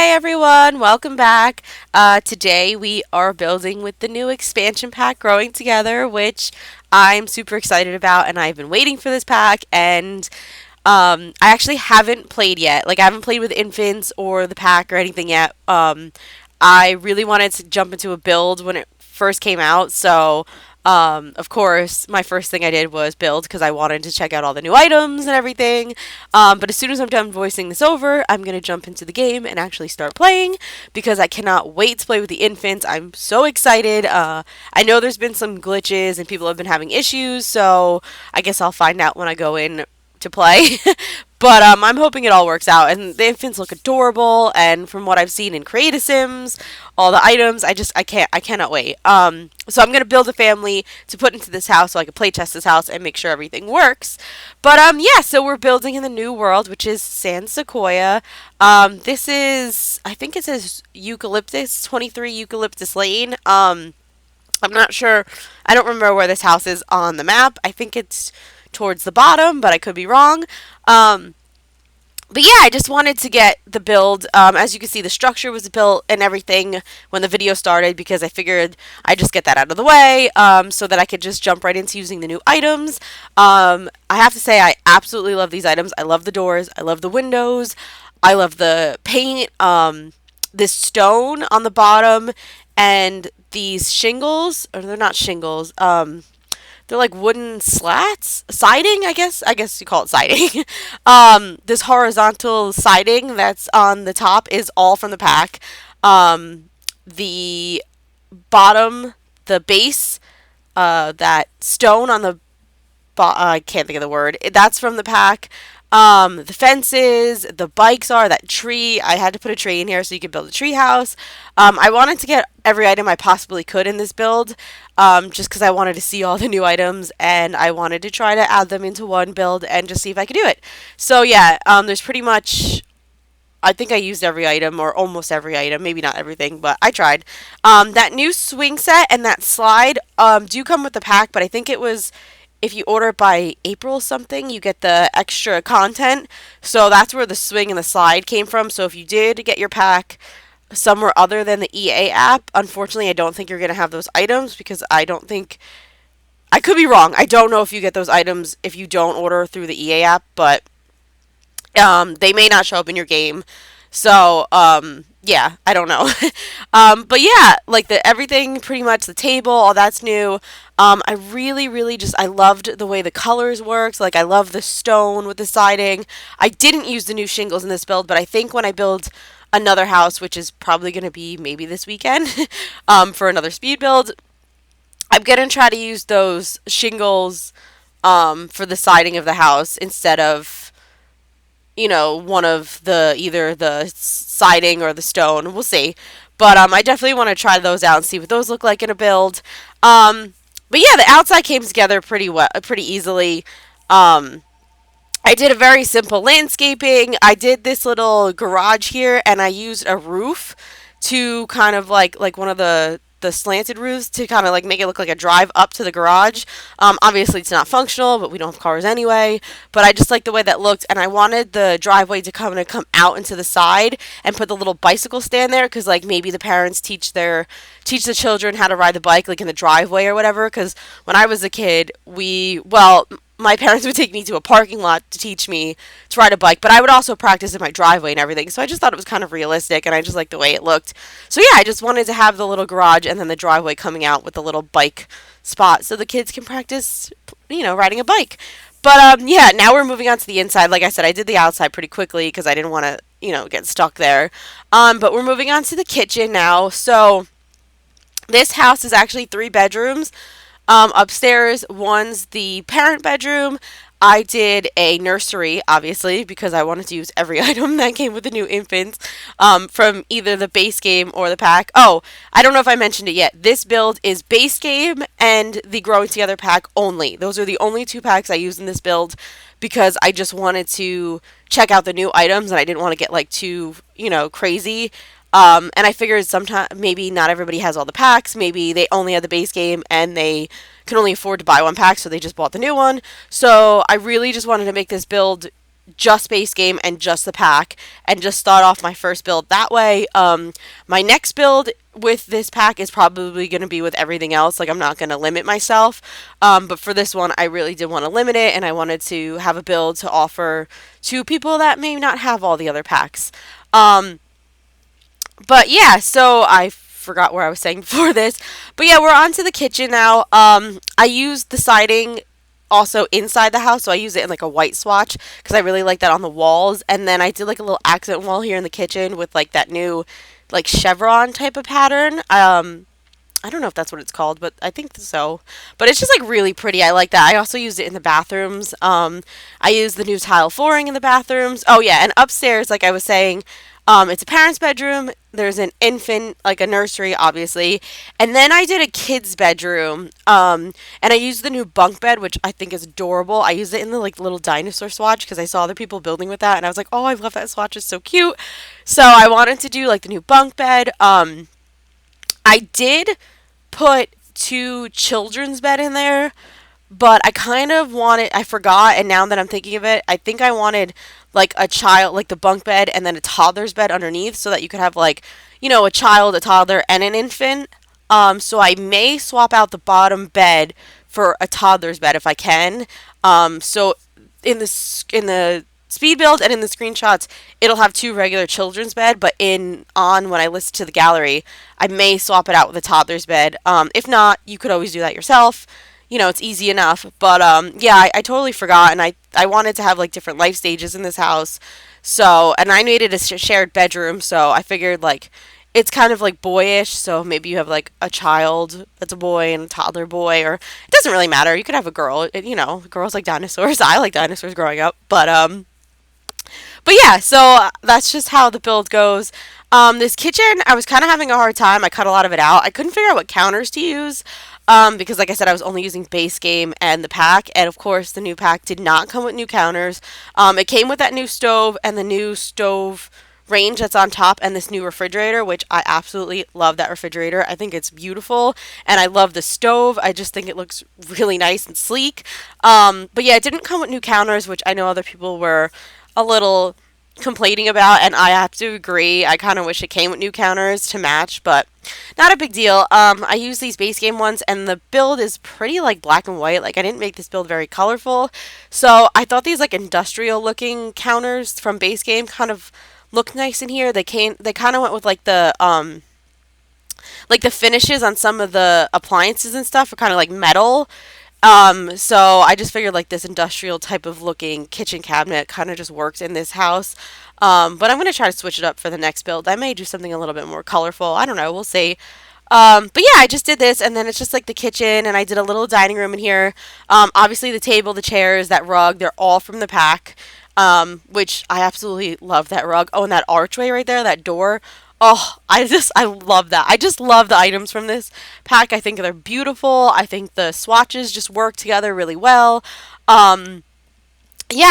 Hey everyone, welcome back. Today we are building with the new expansion pack Growing Together, which I'm super excited about, and I've been waiting for this pack. And I actually haven't played yet. Like I haven't played with infants or the pack or anything yet. I really wanted to jump into a build when it first came out, so of course, my first thing I did was build because I wanted to check out all the new items and everything. But as soon as I'm done voicing this over, I'm going to jump into the game and actually start playing because I cannot wait to play with the infants. I'm so excited. I know there's been some glitches and people have been having issues, so I guess I'll find out when I go in to play. But I'm hoping it all works out. And the infants look adorable. And from what I've seen in Create a Sims, all the items, I cannot wait. So I'm gonna build a family to put into this house so I can play test this house and make sure everything works. But yeah, so we're building in the new world, which is San Sequoia. This is, I think it says Eucalyptus 23 Eucalyptus Lane. I'm not sure. I don't remember where this house is on the map. I think it's towards the bottom, but I could be wrong. But yeah, I just wanted to get the build. As you can see, the structure was built and everything when the video started because I figured I'd just get that out of the way so that I could just jump right into using the new items. I have to say, I absolutely love these items. I love the doors. I love the windows. I love the paint. This stone on the bottom and these shingles, or they're not shingles. They're like wooden slats, siding, I guess. I guess you call it siding. This horizontal siding that's on the top is all from the pack. The bottom, the base, that stone on the I can't think of the word. That's from the pack. The fences, the bikes are, that tree. I had to put a tree in here so you could build a tree house. I wanted to get every item I possibly could in this build, just because I wanted to see all the new items and I wanted to try to add them into one build and just see if I could do it. So yeah, there's pretty much, I think I used every item or almost every item, maybe not everything, but I tried. That new swing set and that slide do come with the pack, but I think it was, if you order it by April something, you get the extra content. So that's where the swing and the slide came from. So if you did get your pack somewhere other than the EA app, unfortunately, I don't think you're going to have those items because I don't think, I could be wrong. I don't know if you get those items if you don't order through the EA app, but they may not show up in your game. So, yeah, I don't know. But yeah, like everything, pretty much the table, all that's new. I really just, I loved the way the colors worked. Like, I love the stone with the siding. I didn't use the new shingles in this build, but I think when I build another house, which is probably going to be maybe this weekend, for another speed build, I'm going to try to use those shingles, for the siding of the house instead of, one of the, either the siding or the stone. We'll see. But I definitely want to try those out and see what those look like in a build. But yeah, the outside came together pretty easily. I did a very simple landscaping. I did this little garage here, and I used a roof to kind of like one of the slanted roofs to kind of like make it look like a drive up to the garage. Obviously, it's not functional, but we don't have cars anyway. But I just like the way that looked, and I wanted the driveway to come out into the side and put the little bicycle stand there because like maybe the parents teach the children how to ride the bike like in the driveway or whatever. Because when I was a kid, my parents would take me to a parking lot to teach me to ride a bike, but I would also practice in my driveway and everything. So I just thought it was kind of realistic, and I just liked the way it looked. So yeah, I just wanted to have the little garage and then the driveway coming out with the little bike spot so the kids can practice, riding a bike. But yeah, now we're moving on to the inside. Like I said, I did the outside pretty quickly because I didn't want to, get stuck there. But we're moving on to the kitchen now. So this house is actually 3 bedrooms. Upstairs, one's the parent bedroom. I did a nursery, obviously, because I wanted to use every item that came with the new infants, from either the base game or the pack. Oh, I don't know if I mentioned it yet. This build is base game and the Growing Together pack only. Those are the only 2 packs I used in this build because I just wanted to check out the new items and I didn't want to get like too, crazy. And I figured sometime maybe not everybody has all the packs. Maybe they only had the base game and they can only afford to buy 1 pack, so they just bought the new one. So I really just wanted to make this build just base game and just the pack and just start off my first build that way. My next build with this pack is probably going to be with everything else. Like, I'm not going to limit myself. But for this one, I really did want to limit it, and I wanted to have a build to offer to people that may not have all the other packs. But yeah, so I forgot where I was saying before this. But yeah, we're on to the kitchen now. I used the siding also inside the house, so I use it in like a white swatch because I really like that on the walls. And then I did like a little accent wall here in the kitchen with like that new like chevron type of pattern. I don't know if that's what it's called, but I think so. But it's just like really pretty. I like that. I also used it in the bathrooms. I used the new tile flooring in the bathrooms. Oh yeah, and upstairs, like I was saying, it's a parent's bedroom. There's an infant, like a nursery, obviously, and then I did a kid's bedroom. And I used the new bunk bed, which I think is adorable. I used it in the like little dinosaur swatch because I saw other people building with that, and I was like, oh, I love that swatch. It's so cute. So I wanted to do like the new bunk bed. I did put two children's bed in there, but I kind of wanted, I forgot, and now that I'm thinking of it, I think I wanted like a child, like the bunk bed, and then a toddler's bed underneath so that you could have like, a child, a toddler, and an infant. So I may swap out the bottom bed for a toddler's bed if I can. So in the speed build and in the screenshots, it'll have two regular children's bed, but when I list to the gallery, I may swap it out with a toddler's bed. If not, you could always do that yourself. It's easy enough. But yeah, I totally forgot, and I wanted to have like different life stages in this house. So, and I made it a shared bedroom, so I figured like it's kind of like boyish, so maybe you have like a child that's a boy and a toddler boy, or it doesn't really matter. You could have a girl. Girls like dinosaurs. I like dinosaurs growing up, but yeah, so that's just how the build goes. This kitchen, I was kind of having a hard time. I cut a lot of it out. I couldn't figure out what counters to use because, like I said, I was only using base game and the pack. And of course, the new pack did not come with new counters. It came with that new stove and the new stove range that's on top and this new refrigerator, which I absolutely love that refrigerator. I think it's beautiful, and I love the stove. I just think it looks really nice and sleek. But yeah, it didn't come with new counters, which I know other people were a little complaining about, and I have to agree. I kind of wish it came with new counters to match, but not a big deal. I use these base game ones, and the build is pretty like black and white. Like, I didn't make this build very colorful, so I thought these like industrial looking counters from base game kind of look nice in here. They kind of went with like the finishes on some of the appliances and stuff are kind of like metal. So I just figured like this industrial type of looking kitchen cabinet kind of just works in this house. But I'm going to try to switch it up for the next build. I may do something a little bit more colorful. I don't know. We'll see. But yeah, I just did this, and then it's just like the kitchen, and I did a little dining room in here. Obviously the table, the chairs, that rug, they're all from the pack. Which I absolutely love that rug. Oh, and that archway right there, that door. Oh, I love that. I just love the items from this pack. I think they're beautiful. I think the swatches just work together really well. Yeah,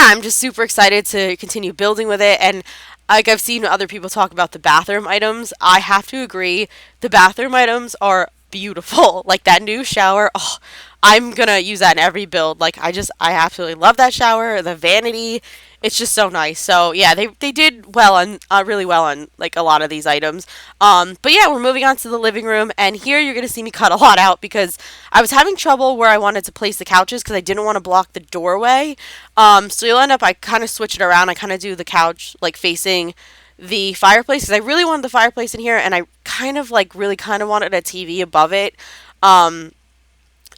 I'm just super excited to continue building with it. And like I've seen other people talk about the bathroom items, I have to agree. The bathroom items are beautiful. Like that new shower. Oh, I'm gonna use that in every build. Like I absolutely love that shower. The vanity, it's just so nice. So yeah, they did well on really well on like a lot of these items. But yeah, we're moving on to the living room, and here you're gonna see me cut a lot out because I was having trouble where I wanted to place the couches because I didn't want to block the doorway. So you'll end up, I kind of switch it around. I kind of do the couch like facing the fireplace because I really wanted the fireplace in here, and I kind of like really kind of wanted a TV above it.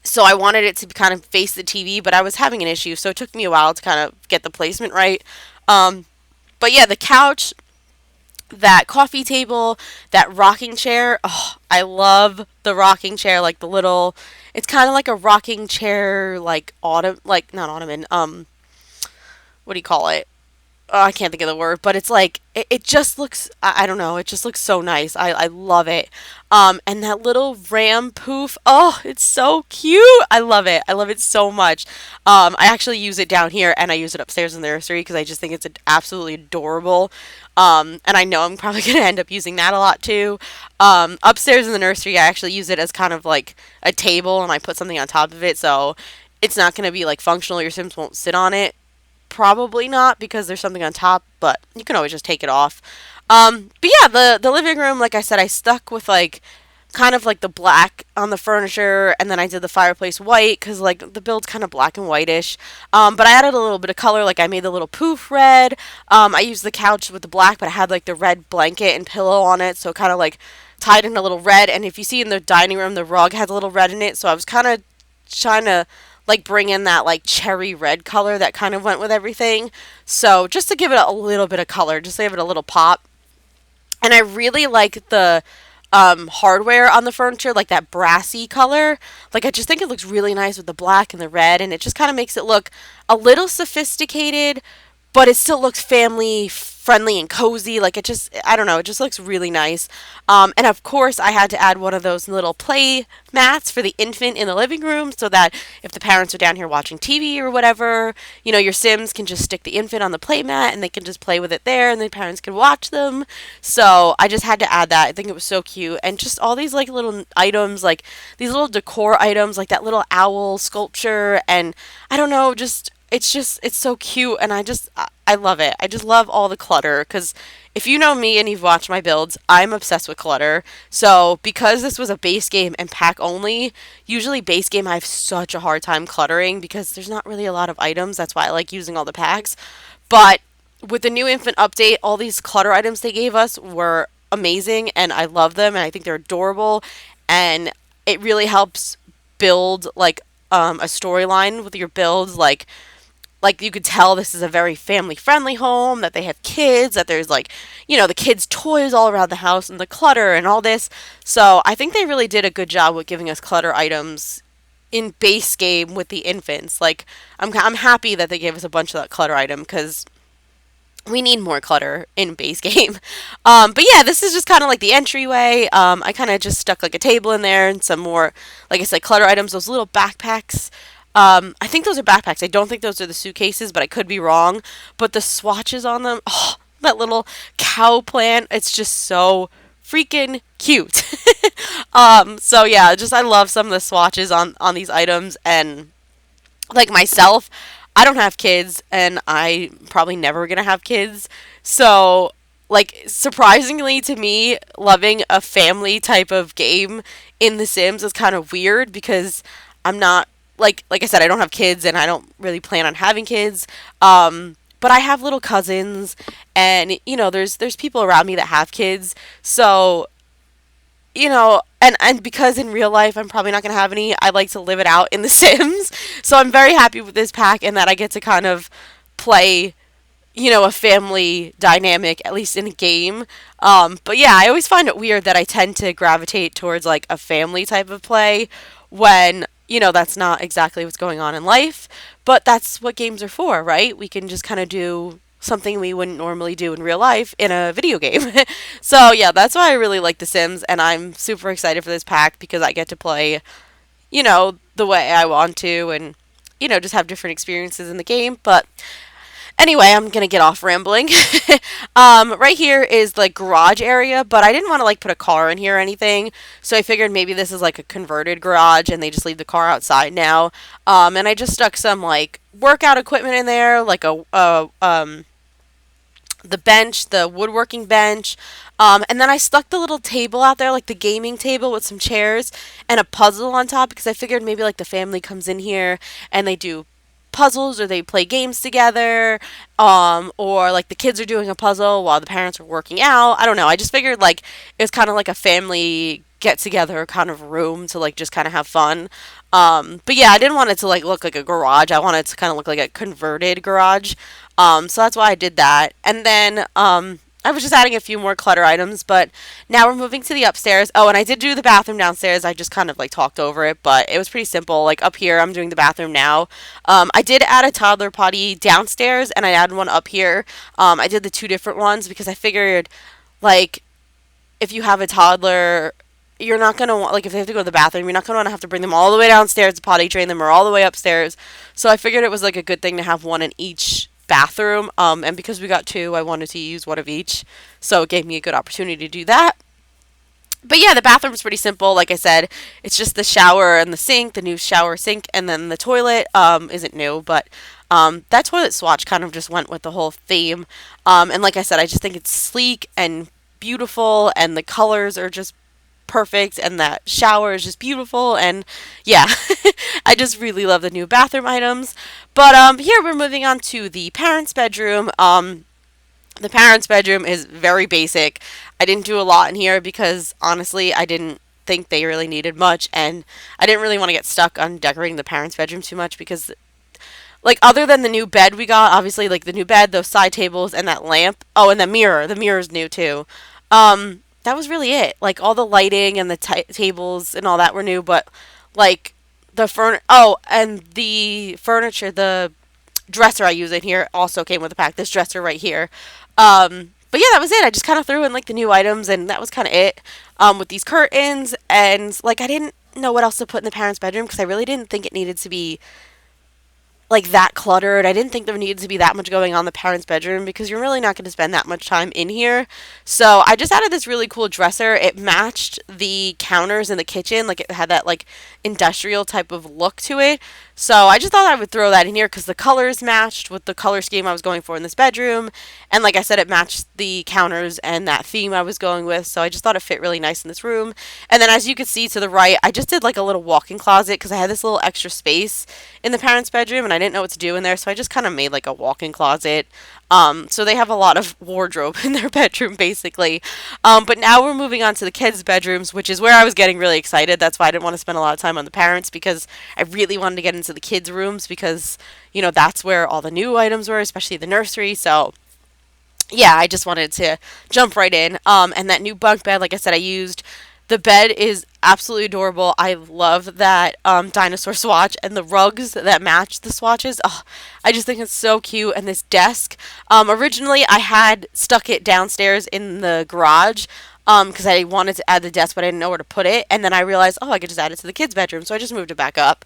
So I wanted it to kind of face the TV, but I was having an issue, so it took me a while to kind of get the placement right. But yeah, the couch, that coffee table, that rocking chair. Oh, I love the rocking chair, like the little. It's kind of like a rocking chair, like like not ottoman. What do you call it? Oh, I can't think of the word, but it's like it just looks, I don't know, it just looks so nice. I love it. And that little ram poof, oh, it's so cute. I love it. I love it so much. I actually use it down here, and I use it upstairs in the nursery because I just think it's absolutely adorable. And I know I'm probably going to end up using that a lot too. Upstairs in the nursery, I actually use it as kind of like a table, and I put something on top of it, so it's not going to be like functional. Your Sims won't sit on it probably not because there's something on top, but you can always just take it off. But yeah, the living room, like I said, I stuck with like kind of like the black on the furniture, and then I did the fireplace white because like the build's kind of black and whitish. But I added a little bit of color, like I made the little poof red. I used the couch with the black, but I had like the red blanket and pillow on it, so it kind of like tied in a little red. And if you see in the dining room, the rug has a little red in it, so I was kind of trying to like bring in that like cherry red color that kind of went with everything. So just to give it a little bit of color, just to give it a little pop. And I really like the hardware on the furniture, like that brassy color. Like I just think it looks really nice with the black and the red, and it just kind of makes it look a little sophisticated, but it still looks family friendly and cozy. Like it just, I don't know, it just looks really nice. And of course, I had to add one of those little play mats for the infant in the living room so that if the parents are down here watching TV or whatever, you know, your Sims can just stick the infant on the play mat and they can just play with it there and the parents can watch them. So I just had to add that. I think it was so cute. And just all these like little items, like these little decor items, like that little owl sculpture. And I don't know, just it's so cute, and I love it. I just love all the clutter because if you know me and you've watched my builds, I'm obsessed with clutter. So because this was a base game and pack only, usually base game I have such a hard time cluttering because there's not really a lot of items. That's why I like using all the packs. But with the new infant update, all these clutter items they gave us were amazing, and I love them, and I think they're adorable, and it really helps build like a storyline with your builds. Like you could tell this is a very family friendly home, that they have kids, that there's like, you know, the kids' toys all around the house and the clutter and all this. So I think they really did a good job with giving us clutter items in base game with the infants. Like I'm happy that they gave us a bunch of that clutter item because we need more clutter in base game. But yeah, this is just kind of like the entryway. I kind of just stuck like a table in there and some more, like I said, clutter items, those little backpacks. I think those are backpacks. I don't think those are the suitcases, but I could be wrong. But the swatches on them, oh, that little cow plant, it's just so freaking cute. So yeah, just I love some of the swatches on these items, and like myself, I don't have kids and I probably never gonna have kids. So like surprisingly to me, loving a family type of game in The Sims is kind of weird because I'm not like I said, I don't have kids and I don't really plan on having kids. But I have little cousins, and you know, there's people around me that have kids. So you know, and because in real life I'm probably not gonna have any, I like to live it out in The Sims. So I'm very happy with this pack and that I get to kind of play, you know, a family dynamic at least in a game. But yeah, I always find it weird that I tend to gravitate towards like a family type of play when you know that's not exactly what's going on in life. But that's what games are for, right? We can just kind of do something we wouldn't normally do in real life in a video game. So yeah, that's why I really like The Sims, and I'm super excited for this pack because I get to play, you know, the way I want to, and you know, just have different experiences in the game. But anyway, I'm gonna get off rambling. Right here is like garage area, but I didn't want to like put a car in here or anything, so I figured maybe this is like a converted garage and they just leave the car outside now. And I just stuck some like workout equipment in there, like the bench, the woodworking bench. And then I stuck the little table out there, like the gaming table with some chairs and a puzzle on top because I figured maybe like the family comes in here and they do puzzles or they play games together, or like the kids are doing a puzzle while the parents are working out. I don't know. I just figured like it was kind of like a family get together kind of room to like just kind of have fun. But yeah, I didn't want it to like look like a garage. I wanted it to kind of look like a converted garage. So that's why I did that. And then I was just adding a few more clutter items, but now we're moving to the upstairs. Oh, and I did do the bathroom downstairs. I just kind of like talked over it, but it was pretty simple. Like up here, I'm doing the bathroom now. I did add a toddler potty downstairs, and I added one up here. I did the two different ones because I figured, like, if you have a toddler, you're not going to want, like, if they have to go to the bathroom, you're not going to want to have to bring them all the way downstairs to potty train them or all the way upstairs. So I figured it was, like, a good thing to have one in each bathroom. And because we got two, I wanted to use one of each. So it gave me a good opportunity to do that. But yeah, the bathroom's pretty simple. Like I said, it's just the shower and the sink, the new shower sink, and then the toilet isn't new, but that toilet swatch kind of just went with the whole theme. And like I said, I just think it's sleek and beautiful, and the colors are just perfect, and that shower is just beautiful. And yeah, I just really love the new bathroom items. But here we're moving on to the parents' bedroom. The parents' bedroom is very basic. I didn't do a lot in here because honestly, I didn't think they really needed much, and I didn't really want to get stuck on decorating the parents' bedroom too much because, like, other than the new bed we got, obviously, like the new bed, those side tables, and that lamp. Oh, and the mirror. The mirror's new too. That was really it. Like all the lighting and the tables and all that were new, but like the Oh, and the furniture, the dresser I use in here also came with a pack. This dresser right here. But yeah, that was it. I just kind of threw in like the new items, and that was kind of it. With these curtains, and like I didn't know what else to put in the parents' bedroom because I really didn't think it needed to be like that cluttered. I didn't think there needed to be that much going on in the parents' bedroom because you're really not going to spend that much time in here. So I just added this really cool dresser. It matched the counters in the kitchen. Like it had that like industrial type of look to it. So I just thought I would throw that in here because the colors matched with the color scheme I was going for in this bedroom. And like I said, it matched the counters and that theme I was going with. So I just thought it fit really nice in this room. And then as you can see to the right, I just did like a little walk-in closet because I had this little extra space in the parents' bedroom and I didn't know what to do in there. So I just kind of made like a walk-in closet. So they have a lot of wardrobe in their bedroom, basically. But now we're moving on to the kids' bedrooms, which is where I was getting really excited. That's why I didn't want to spend a lot of time on the parents because I really wanted to get into the kids' rooms because, you know, that's where all the new items were, especially the nursery. So yeah, I just wanted to jump right in. And that new bunk bed, like I said, I used. The bed is absolutely adorable. I love that dinosaur swatch and the rugs that match the swatches. Oh, I just think it's so cute. And this desk, originally I had stuck it downstairs in the garage because I wanted to add the desk, but I didn't know where to put it. And then I realized, oh, I could just add it to the kids' bedroom. So I just moved it back up.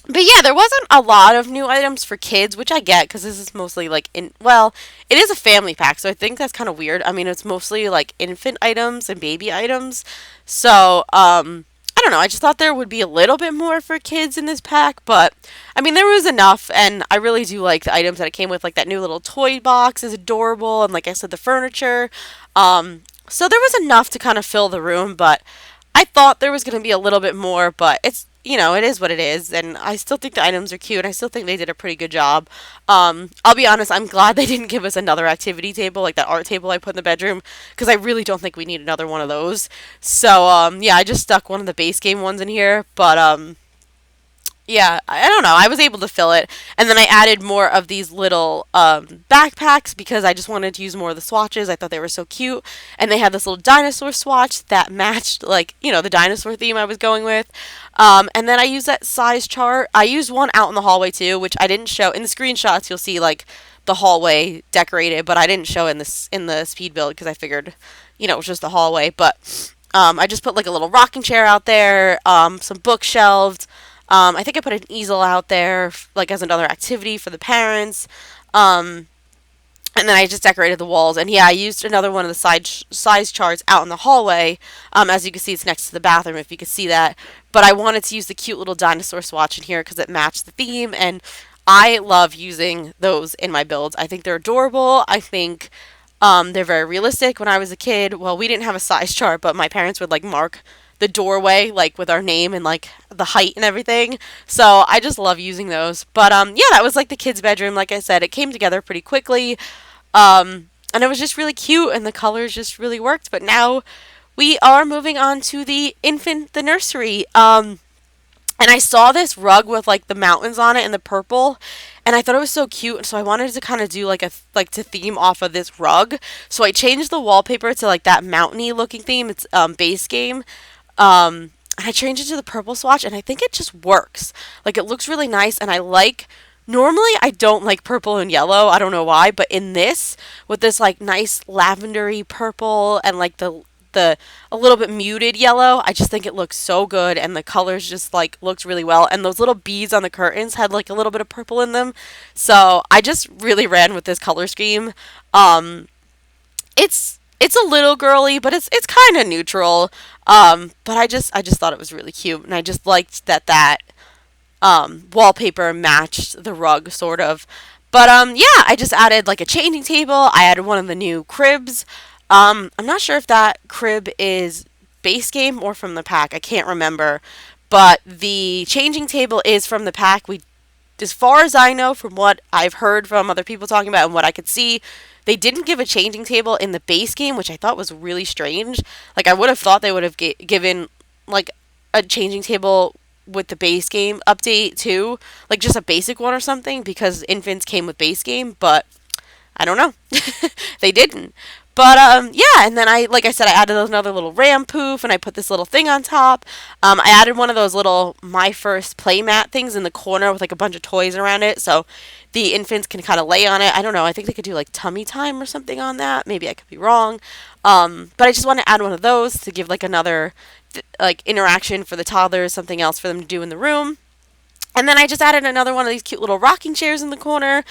But yeah, there wasn't a lot of new items for kids, which I get because this is mostly like well, it is a family pack, so I think that's kind of weird. I mean, it's mostly like infant items and baby items. So, I don't know. I just thought there would be a little bit more for kids in this pack, but I mean, there was enough, and I really do like the items that it came with. Like that new little toy box is adorable, and like I said, the furniture. So there was enough to kind of fill the room, but I thought there was going to be a little bit more, but it's, you know, it is what it is, and I still think the items are cute. I still think they did a pretty good job. I'll be honest, I'm glad they didn't give us another activity table, like that art table I put in the bedroom, because I really don't think we need another one of those. So, yeah, I just stuck one of the base game ones in here, but, yeah, I don't know. I was able to fill it, and then I added more of these little backpacks because I just wanted to use more of the swatches. I thought they were so cute, and they had this little dinosaur swatch that matched, like, you know, the dinosaur theme I was going with. And then I used that size chart. I used one out in the hallway too, which I didn't show in the screenshots. You'll see like the hallway decorated, but I didn't show in this in the speed build because I figured, you know, it was just the hallway. But I just put like a little rocking chair out there, some bookshelves. I think I put an easel out there, like as another activity for the parents. And then I just decorated the walls. And yeah, I used another one of the size charts out in the hallway. As you can see, it's next to the bathroom, if you could see that. But I wanted to use the cute little dinosaur swatch in here because it matched the theme. And I love using those in my builds. I think they're adorable. I think they're very realistic. When I was a kid, well, we didn't have a size chart, but my parents would like mark the doorway like with our name and like the height and everything. So I just love using those. But yeah, that was like the kids' bedroom. Like I said, it came together pretty quickly. And it was just really cute and the colors just really worked. But now we are moving on to the nursery. And I saw this rug with like the mountains on it and the purple, and I thought it was so cute. And so I wanted to kind of do like to theme off of this rug. So I changed the wallpaper to like that mountainy looking theme. It's base game. And I changed it to the purple swatch, and I think it just works. Like it looks really nice, and I like. Normally, I don't like purple and yellow. I don't know why, but in this, with this like nice lavendery purple and like the a little bit muted yellow, I just think it looks so good, and the colors just like looked really well. And those little beads on the curtains had like a little bit of purple in them, so I just really ran with this color scheme. It's It's a little girly, but it's kind of neutral. But I just thought it was really cute, and I just liked that wallpaper matched the rug sort of. But yeah, I just added like a changing table. I added one of the new cribs. I'm not sure if that crib is base game or from the pack. I can't remember. But the changing table is from the pack. We, as far as I know, from what I've heard from other people talking about and what I could see, they didn't give a changing table in the base game, which I thought was really strange. Like I would have thought they would have given like a changing table with the base game update too, like just a basic one or something, because infants came with base game, but I don't know. They didn't. But yeah, and then like I said, I added another little ram poof, and I put this little thing on top. I added one of those little My First playmat things in the corner with like a bunch of toys around it, so the infants can kind of lay on it. I don't know. I think they could do like tummy time or something on that. Maybe I could be wrong. But I just want to add one of those to give like another like interaction for the toddlers, something else for them to do in the room. And then I just added another one of these cute little rocking chairs in the corner,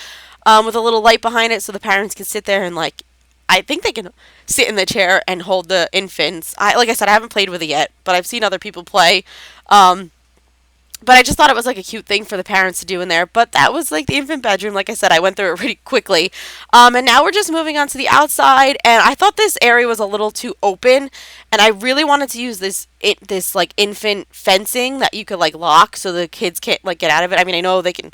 with a little light behind it so the parents can sit there and like, I think they can sit in the chair and hold the infants. Like I said, I haven't played with it yet, but I've seen other people play. But I just thought it was like a cute thing for the parents to do in there. But that was like the infant bedroom. Like I said, I went through it really quickly. And now we're just moving on to the outside. And I thought this area was a little too open. And I really wanted to use this like infant fencing that you could like lock so the kids can't like get out of it. I mean, I know they can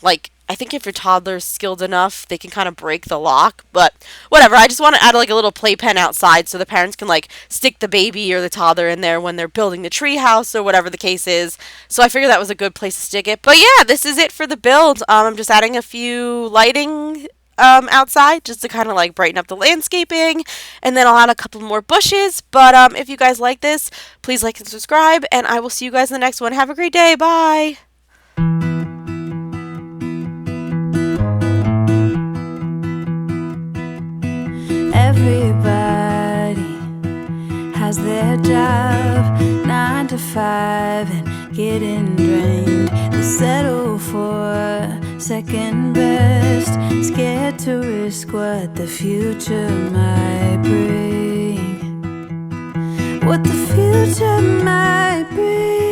like, I think if your toddler's skilled enough, they can kind of break the lock, but whatever. I just want to add like a little playpen outside so the parents can like stick the baby or the toddler in there when they're building the treehouse or whatever the case is. So I figured that was a good place to stick it. But yeah, this is it for the build. I'm just adding a few lighting outside just to kind of like brighten up the landscaping, and then I'll add a couple more bushes. But if you guys like this, please like and subscribe, and I will see you guys in the next one. Have a great day. Bye. Everybody has their job, 9 to 5, and getting drained. They settle for second best, scared to risk what the future might bring. What the future might bring.